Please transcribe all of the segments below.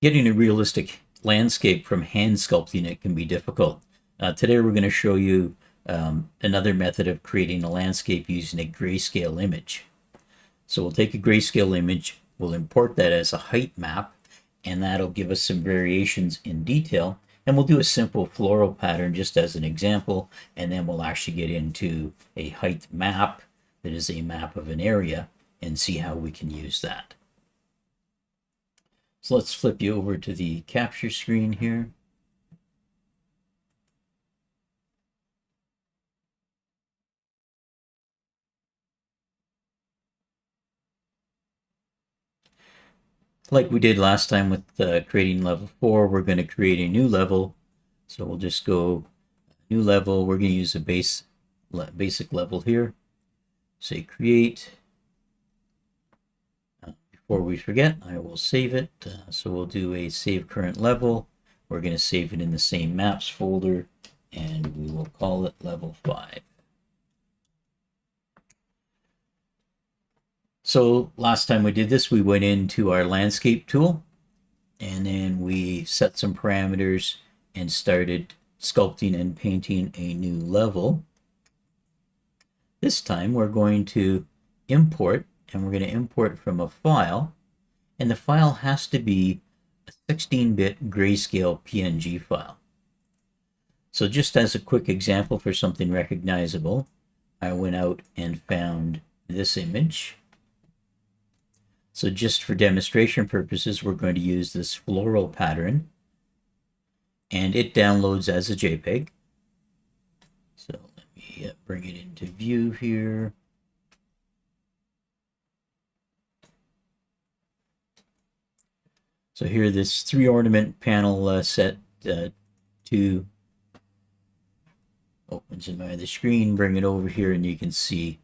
Getting a realistic landscape from hand sculpting it can be difficult. Today we're going to show you another method of creating a landscape using a grayscale image. So we'll take a grayscale image, we'll import that as a height map, and that'll give us some variations in detail. And we'll do a simple floral pattern just as an example, and then we'll actually get into a height map that is a map of an area and see how we can use that. So let's flip you over to the capture screen here. Like we did last time with creating level 4, we're going to create a new level. So we'll just go new level. We're going to use a basic level here. Say create. Before we forget, I will save it. So we'll do a save current level. We're going to save it in the same maps folder, and we will call it level 5. So last time we did this, we went into our landscape tool, and then we set some parameters and started sculpting and painting a new level. This time we're going to import, and we're going to import from a file, and the file has to be a 16-bit grayscale PNG file. So just as a quick example for something recognizable, I went out and found this image. So just for demonstration purposes, we're going to use this floral pattern, and it downloads as a JPEG. So let me bring it into view here. So here, this 3 ornament panel set 2 opens in the screen. Bring it over here, and you can see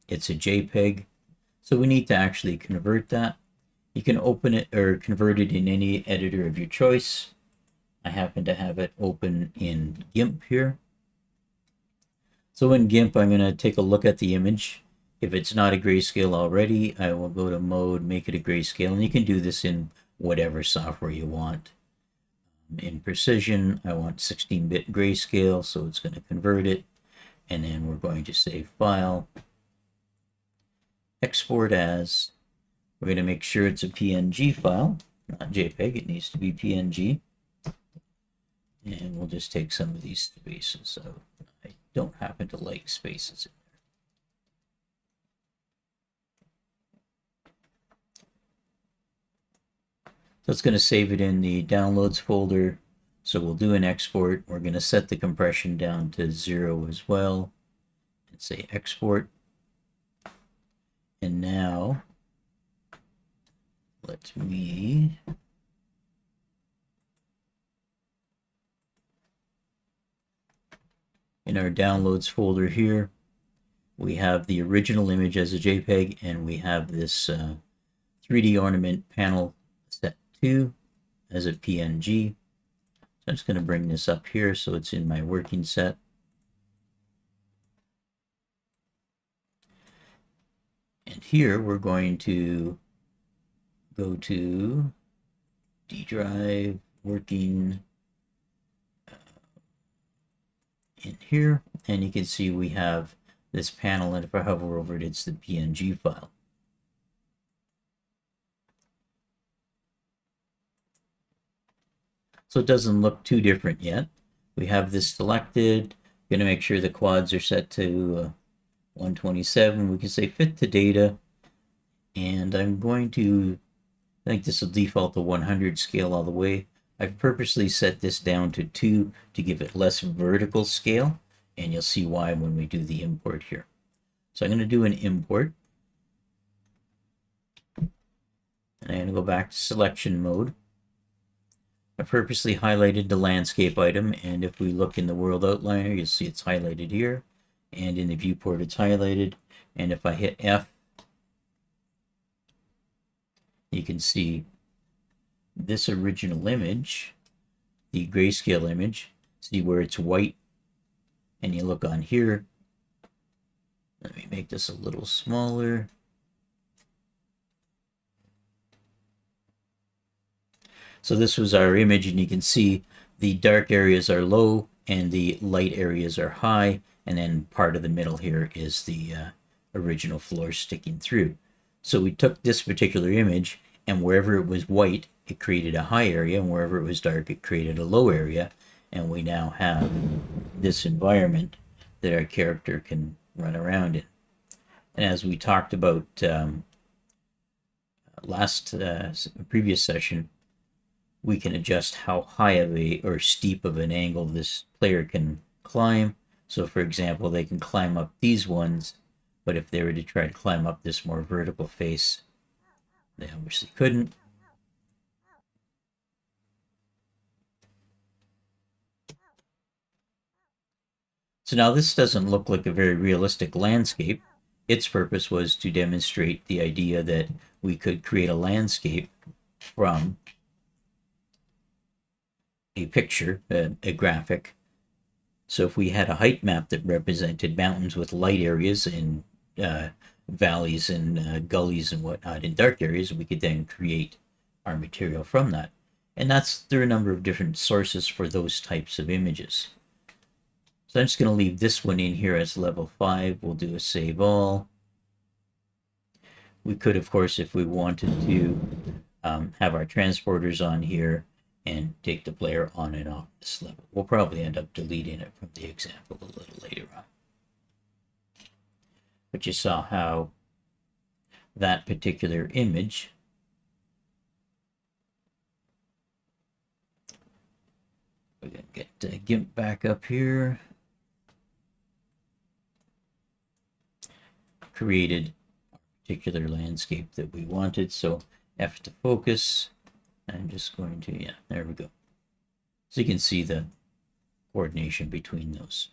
it's a JPEG. So we need to actually convert that. You can open it or convert it in any editor of your choice. I happen to have it open in GIMP here. So in GIMP, I'm going to take a look at the image. If it's not a grayscale already, I will go to mode, make it a grayscale, and you can do this in whatever software you want. In Precision, I want 16-bit grayscale, so it's going to convert it, and then we're going to save file, export as. We're going to make sure it's a PNG file, not JPEG. It needs to be PNG. And we'll just take some of these spaces. So I don't happen to like spaces in there. So it's going to save it in the downloads folder. So we'll do an export. We're going to set the compression down to 0 as well. And say export. And now let me in our downloads folder here, we have the original image as a JPEG, and we have this 3D ornament panel set 2 as a PNG. So I'm just going to bring this up here so it's in my working set. And here we're going to go to D drive, working in here, and you can see we have this panel, and if I hover over it, it's the PNG file. So it doesn't look too different yet. We have this selected. Going to make sure the quads are set to 127. We can say fit to data, and I'm going to, I think this will default to 100 scale all the way. I've purposely set this down to 2 to give it less vertical scale, and you'll see why when we do the import here. So I'm going to do an import, and I'm going to go back to selection mode. I purposely highlighted the landscape item, and if we look in the world outliner, you'll see it's highlighted here, and in the viewport it's highlighted. And if I hit F, you can see this original image, the grayscale image. See where it's white, and you look on here. Let me make this a little smaller. So this was our image, and you can see the dark areas are low and the light areas are high, and then part of the middle here is the original floor sticking through. So we took this particular image, and wherever it was white, it created a high area, and wherever it was dark, it created a low area, and we now have this environment that our character can run around in. And as we talked about previous session, we can adjust how high of a or steep of an angle this player can climb. So for example, they can climb up these ones, but if they were to try to climb up this more vertical face, they obviously couldn't. So now this doesn't look like a very realistic landscape. Its purpose was to demonstrate the idea that we could create a landscape from a picture, a graphic. So if we had a height map that represented mountains with light areas and valleys and gullies and whatnot in dark areas, we could then create our material from that. And there are a number of different sources for those types of images. So I'm just going to leave this one in here as level 5. We'll do a save all. We could, of course, if we wanted to, have our transporters on here and take the player on and off this level. We'll probably end up deleting it from the example a little later on. But you saw how that particular image we're going to get GIMP back up here. Created a particular landscape that we wanted. So F to focus. I'm just going to, yeah, there we go. So you can see the coordination between those.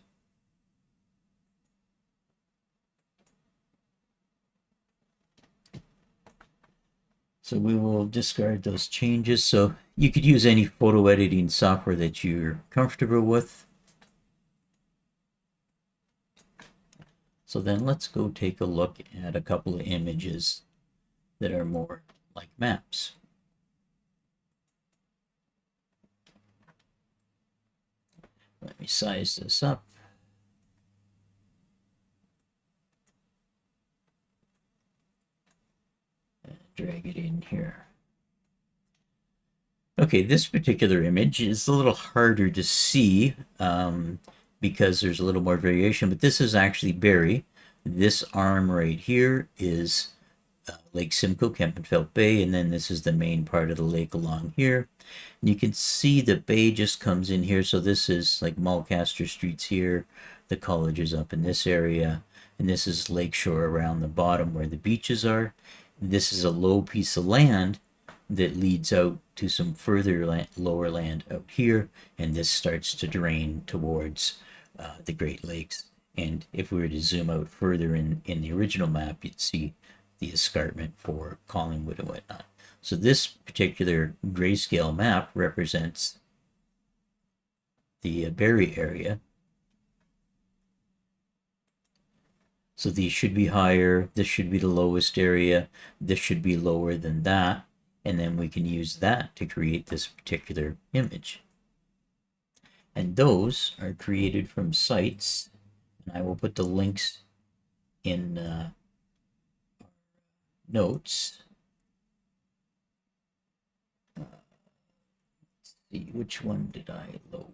So we will discard those changes. So you could use any photo editing software that you're comfortable with. So then let's go take a look at a couple of images that are more like maps. Let me size this up. And drag it in here. Okay, this particular image is a little harder to see because there's a little more variation, but this is actually Barrie. This arm right here is Lake Simcoe, Kempenfelt Bay, and then this is the main part of the lake along here. And you can see the bay just comes in here, so this is like Mulcaster Street's here, the college is up in this area, and this is lakeshore around the bottom where the beaches are. And this is a low piece of land that leads out to some further lower land out here, and this starts to drain towards the Great Lakes. And if we were to zoom out further in the original map, you'd see the escarpment for Collingwood and whatnot. So this particular grayscale map represents the Barrie area. So these should be higher, this should be the lowest area, this should be lower than that, and then we can use that to create this particular image. And those are created from sites, and I will put the links in notes. Let's see, which one did I load?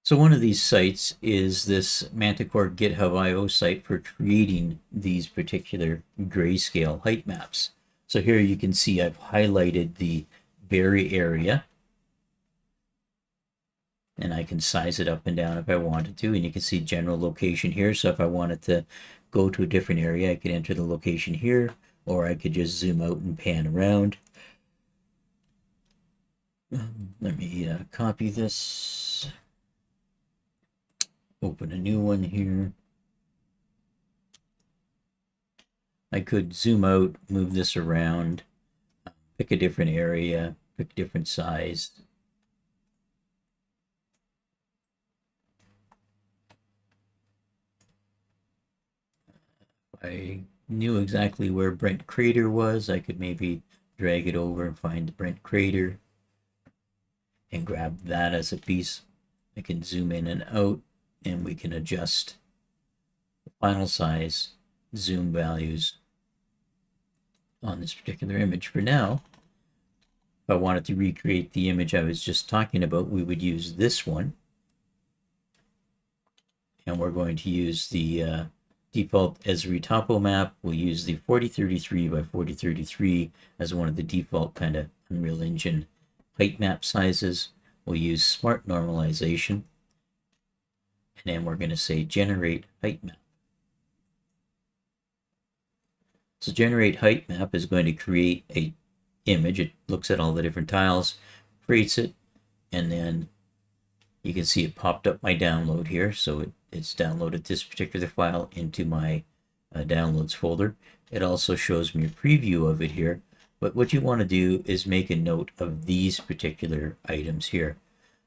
So one of these sites is this Manticore GitHub IO site for creating these particular grayscale height maps. So here you can see I've highlighted the Barrie area, and I can size it up and down if I wanted to, and you can see general location here. So if I wanted to go to a different area, I could enter the location here, or I could just zoom out and pan around. Let me copy this. Open a new one here. I could zoom out, move this around, pick a different area, pick a different size. I knew exactly where Brent Crater was, I could maybe drag it over and find the Brent Crater and grab that as a piece. I can zoom in and out, and we can adjust the final size, zoom values on this particular image. For now, if I wanted to recreate the image I was just talking about, we would use this one. And we're going to use the default Esri topo map. We'll use the 4033 by 4033 as one of the default kind of Unreal Engine height map sizes. We'll use smart normalization. And then we're going to say generate height map. So generate height map is going to create a image. It looks at all the different tiles, creates it, and then you can see it popped up my download here. So it's downloaded this particular file into my downloads folder. It also shows me a preview of it here. But what you want to do is make a note of these particular items here.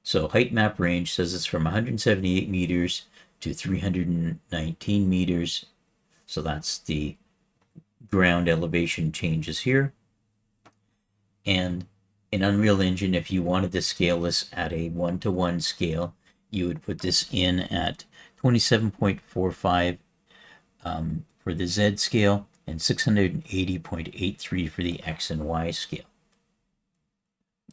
So height map range says it's from 178 meters to 319 meters. So that's the ground elevation changes here. And in Unreal Engine, if you wanted to scale this at a 1-to-1 scale, you would put this in at 27.45 for the Z scale and 680.83 for the X and Y scale.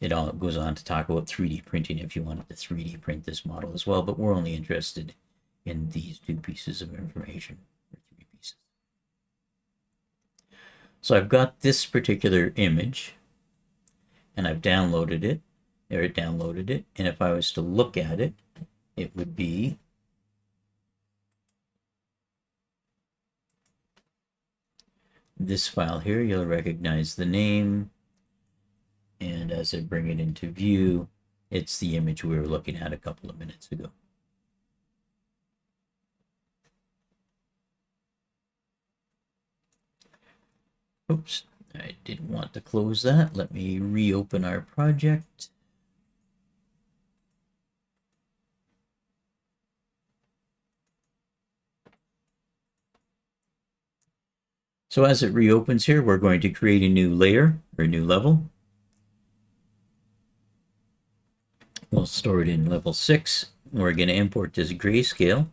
It all goes on to talk about 3D printing if you wanted to 3D print this model as well, but we're only interested in these two pieces of information, or three pieces. So I've got this particular image, and I've downloaded it, or it downloaded it, and if I was to look at it, it would be this file here. You'll recognize the name, and as I bring it into view, it's the image we were looking at a couple of minutes ago. Oops, I didn't want to close that. Let me reopen our project. So as it reopens here, we're going to create a new layer or a new level. We'll store it in level 6. We're going to import this grayscale,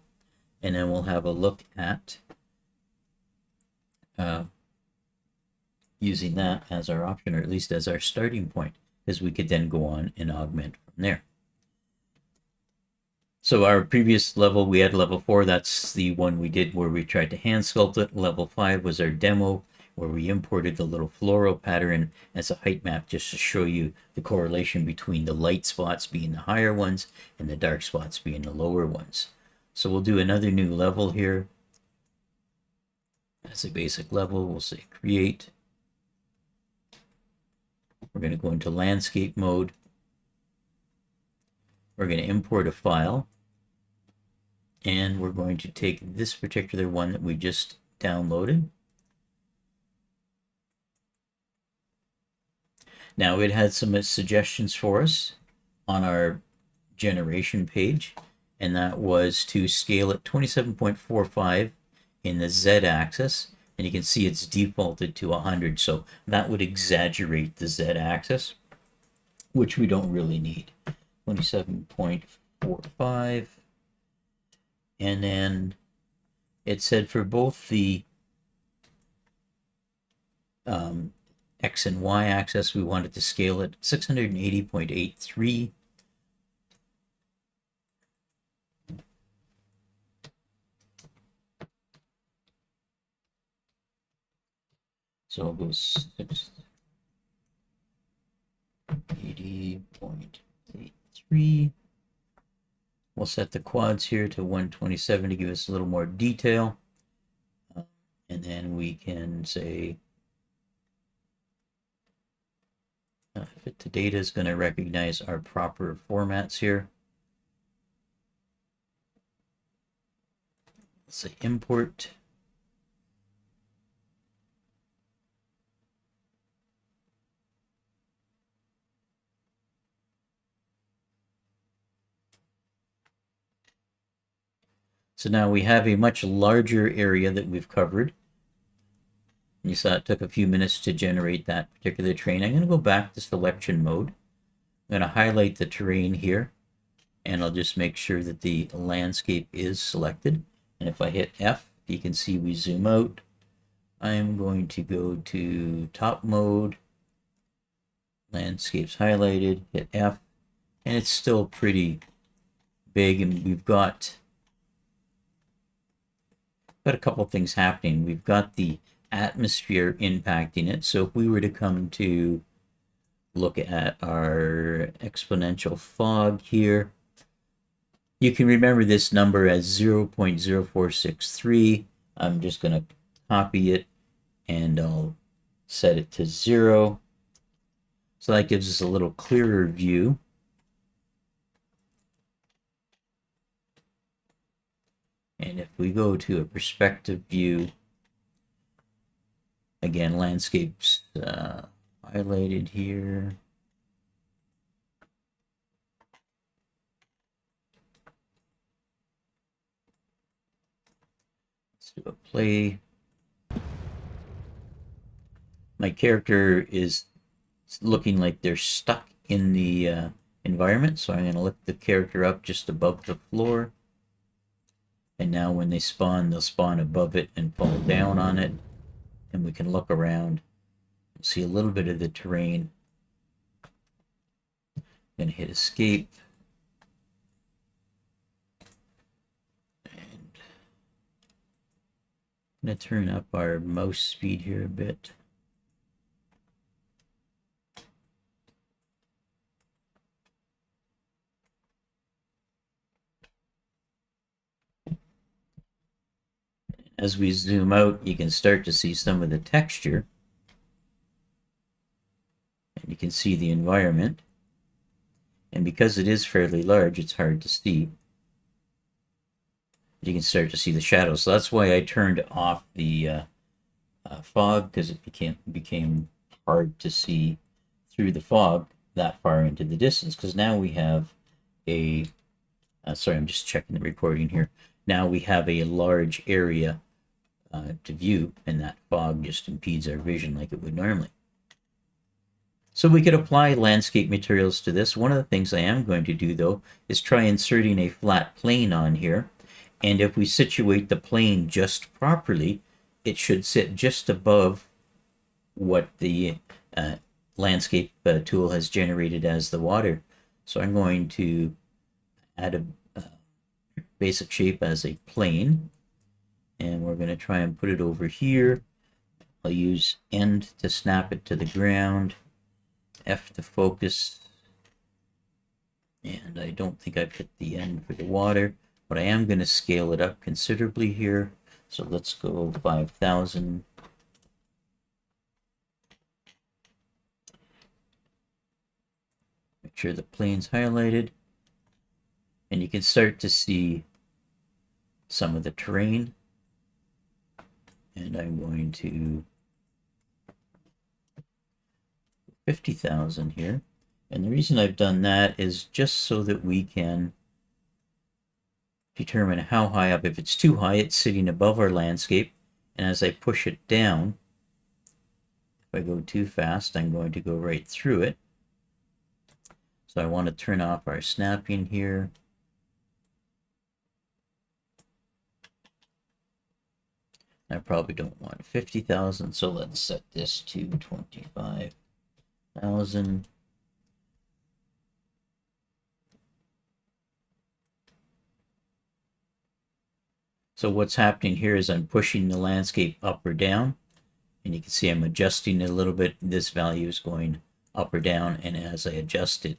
and then we'll have a look at using that as our option, or at least as our starting point, because we could then go on and augment from there. So our previous level, we had level 4. That's the one we did where we tried to hand sculpt it. Level 5 was our demo, where we imported the little floral pattern as a height map just to show you the correlation between the light spots being the higher ones and the dark spots being the lower ones. So we'll do another new level here. As a basic level, we'll say create. We're going to go into landscape mode. We're going to import a file, and we're going to take this particular one that we just downloaded. Now it had some suggestions for us on our generation page, and that was to scale it 27.45 in the Z axis, and you can see it's defaulted to 100, so that would exaggerate the Z axis, which we don't really need. 27.45, and then it said for both the X and Y axis, we wanted to scale it 680.83. So it goes 680.83. We'll set the quads here to 127 to give us a little more detail. And then we can say fit to data is going to recognize our proper formats here. Let's say import. So now we have a much larger area that we've covered. You saw it took a few minutes to generate that particular terrain. I'm going to go back to selection mode. I'm going to highlight the terrain here, and I'll just make sure that the landscape is selected. And if I hit F, you can see we zoom out. I'm going to go to top mode, landscapes highlighted, hit F, and it's still pretty big, and we've got a couple things happening. We've got the atmosphere impacting it. So if we were to come to look at our exponential fog here, you can remember this number as 0.0463. I'm just going to copy it and I'll set it to 0. So that gives us a little clearer view. And if we go to a perspective view, again, landscapes highlighted here. Let's do a play. My character is looking like they're stuck in the environment, so I'm going to lift the character up just above the floor. And now when they spawn, they'll spawn above it and fall down on it. And we can look around and see a little bit of the terrain. Gonna hit escape. And I'm gonna turn up our mouse speed here a bit. As we zoom out, you can start to see some of the texture. And you can see the environment. And because it is fairly large, it's hard to see. You can start to see the shadows. So that's why I turned off the fog, because it became hard to see through the fog that far into the distance. Because now we have a, sorry, I'm just checking the recording here. Now we have a large area to view, and that fog just impedes our vision like it would normally. So we could apply landscape materials to this. One of the things I am going to do, though, is try inserting a flat plane on here. And if we situate the plane just properly, it should sit just above what the landscape tool has generated as the water. So I'm going to add a basic shape as a plane. And we're going to try and put it over here. I'll use end to snap it to the ground, F to focus, and I don't think I've hit the end for the water, but I am going to scale it up considerably here. So let's go 5,000. Make sure the plane's highlighted, and you can start to see some of the terrain. And I'm going to 50,000 here. And the reason I've done that is just so that we can determine how high up. If it's too high, it's sitting above our landscape. And as I push it down, if I go too fast, I'm going to go right through it. So I want to turn off our snapping here. I probably don't want 50,000, so let's set this to 25,000. So what's happening here is I'm pushing the landscape up or down, and you can see I'm adjusting it a little bit. This value is going up or down, and as I adjust it,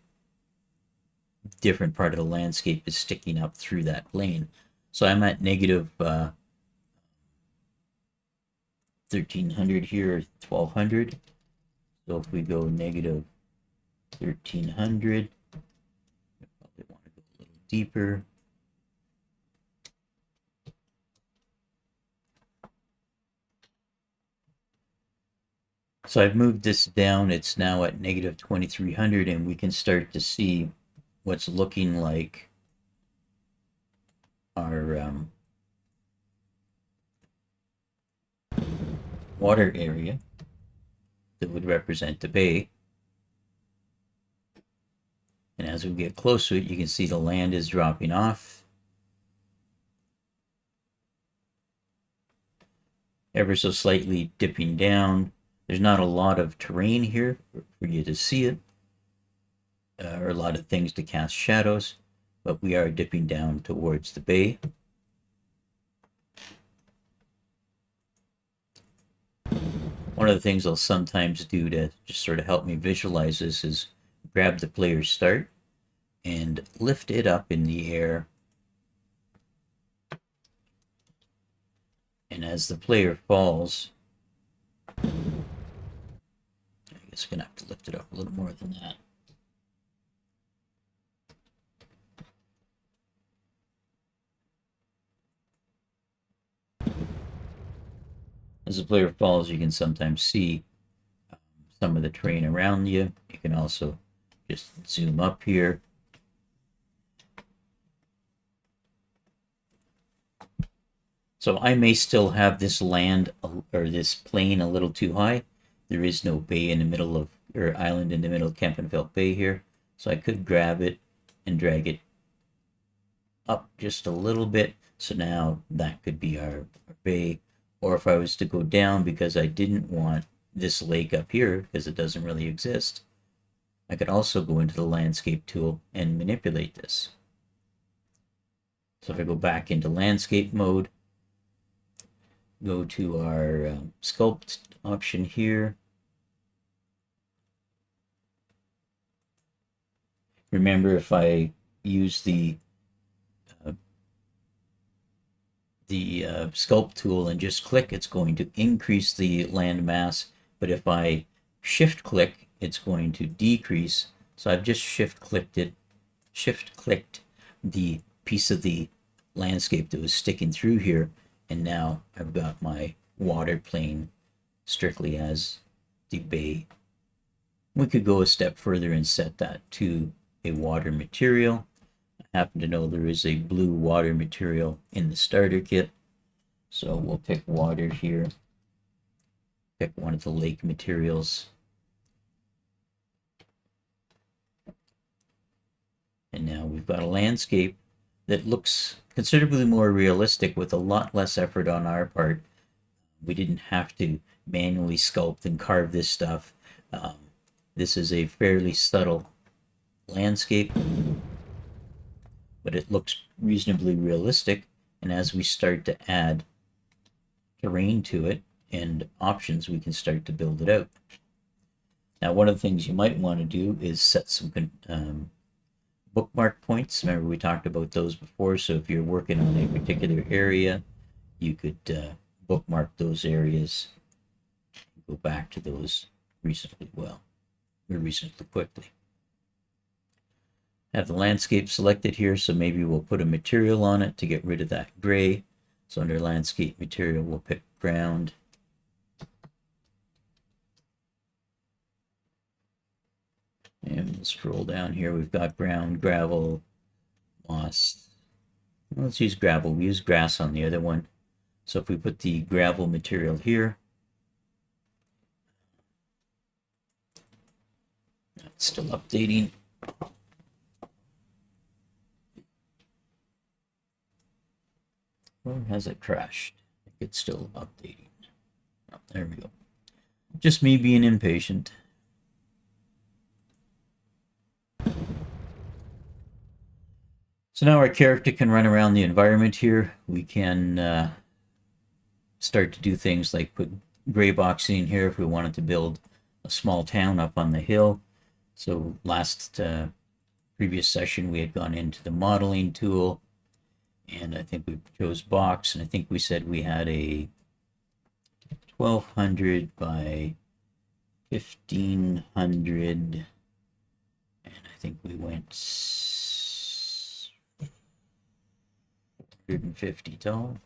different part of the landscape is sticking up through that plane. So I'm at negative 1300 here, 1200. So if we go negative 1300, I probably want to go a little deeper. So I've moved this down. It's now at negative 2300, and we can start to see what's looking like our water area that would represent the bay. And as we get close to it, you can see the land is dropping off ever so slightly, dipping down. There's not a lot of terrain here for you to see it, or a lot of things to cast shadows, but we are dipping down towards the bay. One of the things I'll sometimes do to just sort of help me visualize this is grab the player's start and lift it up in the air. And as the player falls, I guess I'm going to have to lift it up a little more than that. As the player falls, you can sometimes see some of the terrain around you. You can also just zoom up here. So I may still have this land or this plane a little too high. There is no bay in the middle of, or island in the middle of Kempenfelt Bay here. So I could grab it and drag it up just a little bit. So now that could be our bay. Or if I was to go down because I didn't want this lake up here because it doesn't really exist, I could also go into the landscape tool and manipulate this. So if I go back into landscape mode, go to our sculpt option here. Remember, if I use the sculpt tool and just click, it's going to increase the land mass, but if I shift click, it's going to decrease. So I've just shift clicked the piece of the landscape that was sticking through here, and now I've got my water plane strictly as the bay. We could go a step further and set that to a water material. I happen to know there is a blue water material in the starter kit, so we'll pick water here. Pick one of the lake materials. And now we've got a landscape that looks considerably more realistic with a lot less effort on our part. We didn't have to manually sculpt and carve this stuff. This is a fairly subtle landscape, but it looks reasonably realistic. And as we start to add terrain to it and options, we can start to build it out. Now, one of the things you might want to do is set some bookmark points. Remember, we talked about those before. So if you're working on a particular area, you could bookmark those areas, go back to those reasonably quickly. Have the landscape selected here, so maybe we'll put a material on it to get rid of that gray. So under landscape material, we'll pick ground. And we'll scroll down here. We've got ground, gravel, moss. Well, let's use gravel. We use grass on the other one. So if we put the gravel material here, it's still updating. Or has it crashed? I think it's still updating. Oh, there we go. Just me being impatient. So now our character can run around the environment here. We can start to do things like put gray boxing here if we wanted to build a small town up on the hill. So previous session we had gone into the modeling tool, and I think we chose box, and I think we said we had a 1200 by 1500, and I think we went 150 tall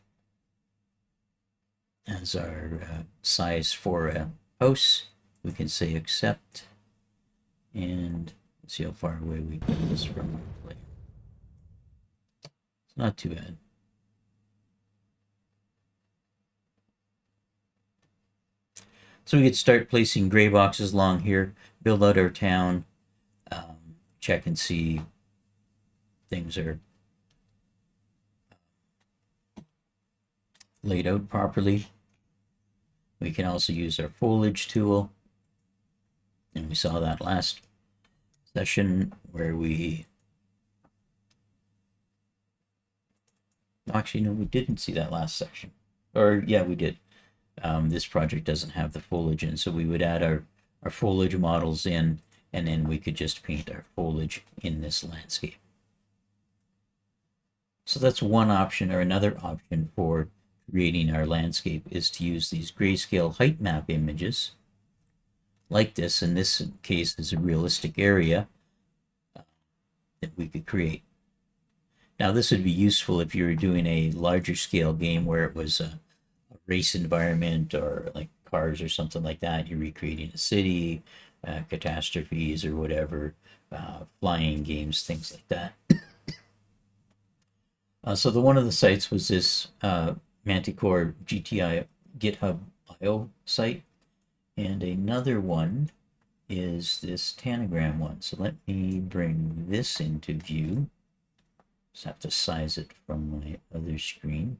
as our size for a house. We can say accept, and see how far away we get this from our player. It's not too bad. So we could start placing gray boxes along here, build out our town, check and see things are laid out properly. We can also use our foliage tool, and we saw that last session where we actually no, we didn't see that last section, or yeah, we did. This project doesn't have the foliage in, so we would add our foliage models in, and then we could just paint our foliage in this landscape. So that's one option. Or another option for creating our landscape is to use these grayscale height map images like this. In this case is a realistic area that we could create. Now this would be useful if you were doing a larger scale game where it was a race environment or like cars or something like that. You're recreating a city, catastrophes or whatever, flying games, things like that. So one of the sites was this Manticore GTI GitHub IO site, and another one is this Tanagram one. So let me bring this into view. Just have to size it from my other screen.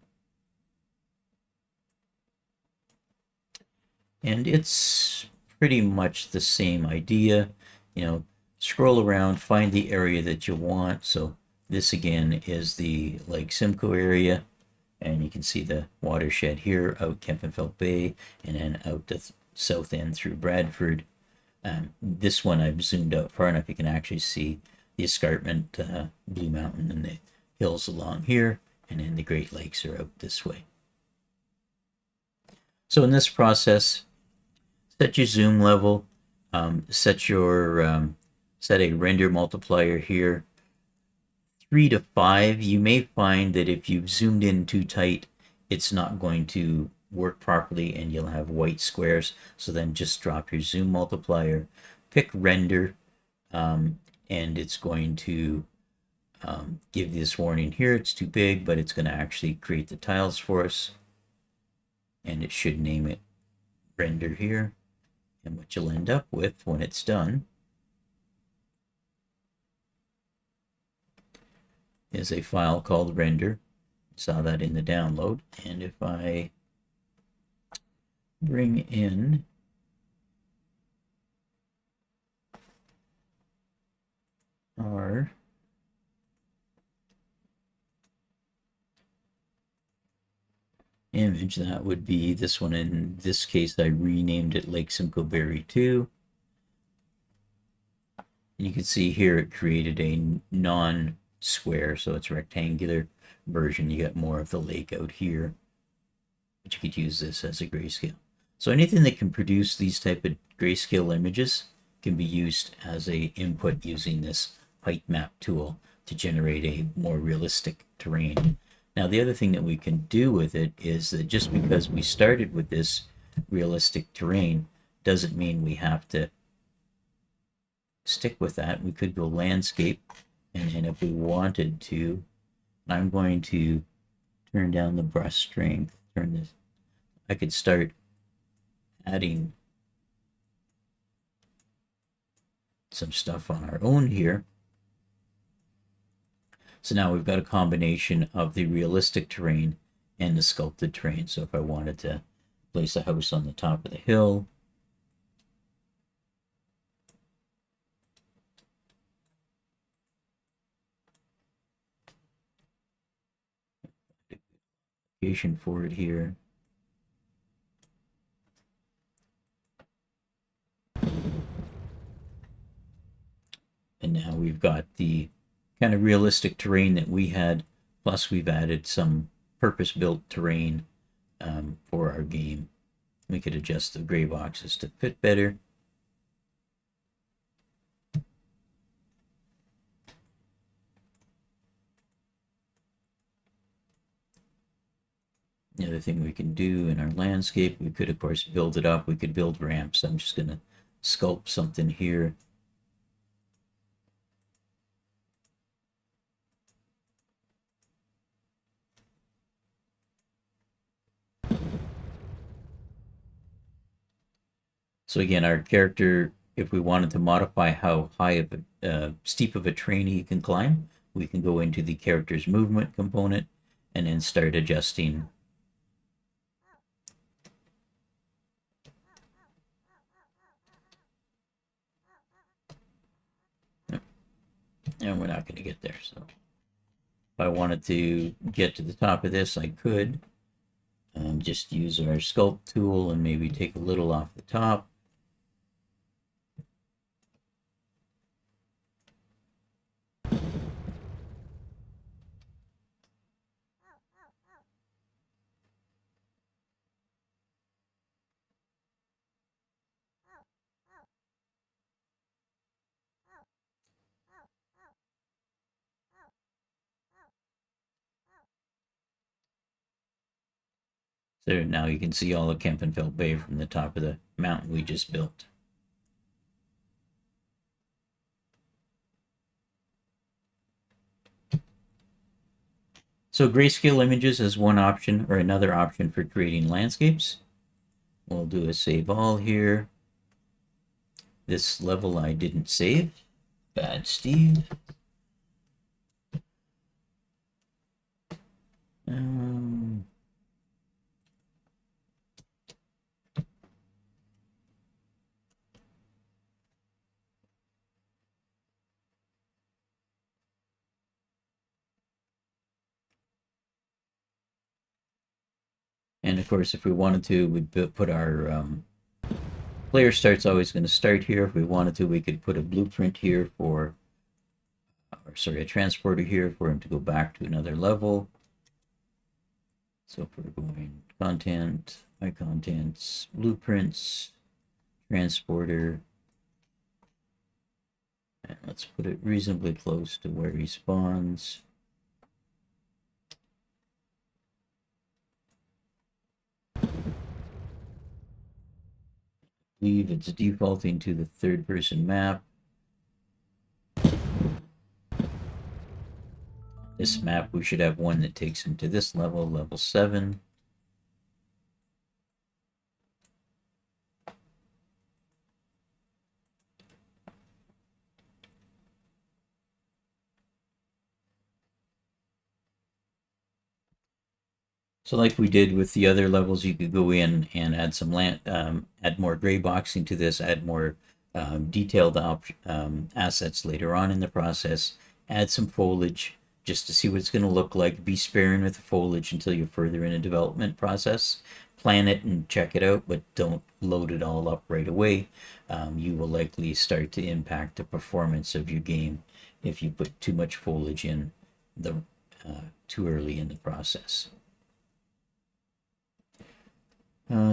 And it's pretty much the same idea. Scroll around, find the area that you want. So this again is the Lake Simcoe area, and you can see the watershed here out Kempenfelt Bay and then out the south end through Bradford. This one I've zoomed out far enough you can actually see the escarpment, Blue Mountain, and the hills along here, and then the Great Lakes are out this way. So in this process, set your zoom level, set a render multiplier here 3 to 5. You may find that if you've zoomed in too tight, it's not going to work properly and you'll have white squares. So then just drop your zoom multiplier, pick render, and it's going to give this warning here. It's too big, but it's going to actually create the tiles for us. And it should name it render here. And what you'll end up with when it's done is a file called render. Saw that in the download. And if I bring in our image, that would be this one. In this case, I renamed it Lake Simcoe Berry 2. You can see here it created a non-square, so it's rectangular version. You got more of the lake out here, but you could use this as a grayscale. So anything that can produce these type of grayscale images can be used as a input using this HeightMap tool to generate a more realistic terrain. Now the other thing that we can do with it is that just because we started with this realistic terrain doesn't mean we have to stick with that. We could go landscape, and if we wanted to, I'm going to turn down the brush strength, turn this, I could start adding some stuff on our own here. So now we've got a combination of the realistic terrain and the sculpted terrain. So if I wanted to place a house on the top of the hill, for it here. And now we've got the kind of realistic terrain that we had, plus we've added some purpose-built terrain for our game. We could adjust the gray boxes to fit better. The other thing we can do in our landscape, we could of course build it up. We could build ramps. I'm just going to sculpt something here. So again, our character, if we wanted to modify how high of a steep of a terrain he can climb, we can go into the character's movement component and then start adjusting. And we're not going to get there. So if I wanted to get to the top of this, I could just use our sculpt tool and maybe take a little off the top. So now you can see all of Kempenfeld Bay from the top of the mountain we just built. So grayscale images is one option, or another option for creating landscapes. We'll do a save all here. This level I didn't save. Bad Steve. And of course, if we wanted to, we'd put our player start's always going to start here. If we wanted to, we could put a blueprint here for, or sorry, a transporter here for him to go back to another level. So if we're going content, my contents, blueprints, transporter, and let's put it reasonably close to where he spawns. Leave it's defaulting to the third person map. This map, we should have one that takes him to this level, level 7. So like we did with the other levels, you could go in and add some land, add more gray boxing to this, add more detailed assets later on in the process, add some foliage just to see what it's going to look like. Be sparing with the foliage until you're further in a development process. Plan it and check it out, but don't load it all up right away. You will likely start to impact the performance of your game if you put too much foliage in too early in the process.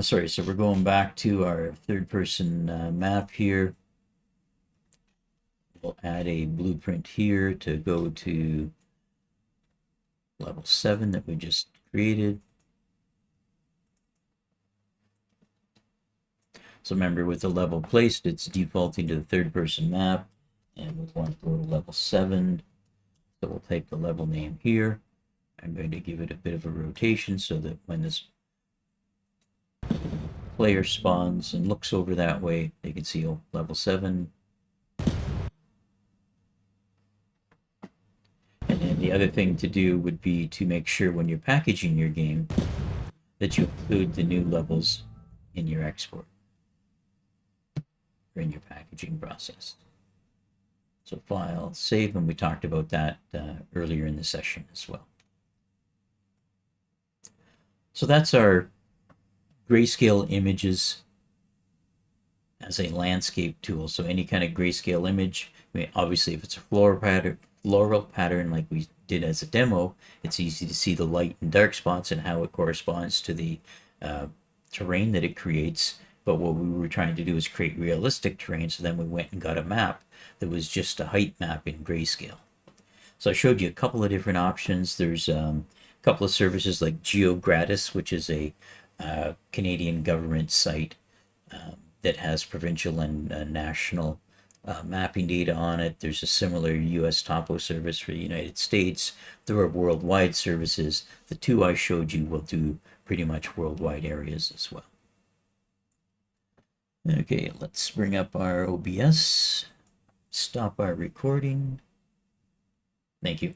Sorry, so we're going back to our third person map here. We'll add a blueprint here to go to level 7 that we just created. So remember, with the level placed, it's defaulting to the third person map, and we want to go to level 7. So we'll type the level name here. I'm going to give it a bit of a rotation so that when this player spawns and looks over that way, they can see, oh, level 7. And then the other thing to do would be to make sure when you're packaging your game that you include the new levels in your export or in your packaging process. So file, save, and we talked about that earlier in the session as well. So that's our grayscale images as a landscape tool. So any kind of grayscale image, I mean, obviously if it's a floral pattern like we did as a demo, it's easy to see the light and dark spots and how it corresponds to the terrain that it creates. But what we were trying to do is create realistic terrain, so then we went and got a map that was just a height map in grayscale. So I showed you a couple of different options. There's a couple of services like GeoGratis, which is a Canadian government site that has provincial and national mapping data on it. There's a similar US topo service for the United States. There are worldwide services. The two I showed you will do pretty much worldwide areas as well. Okay, let's bring up our OBS, stop our recording. Thank you.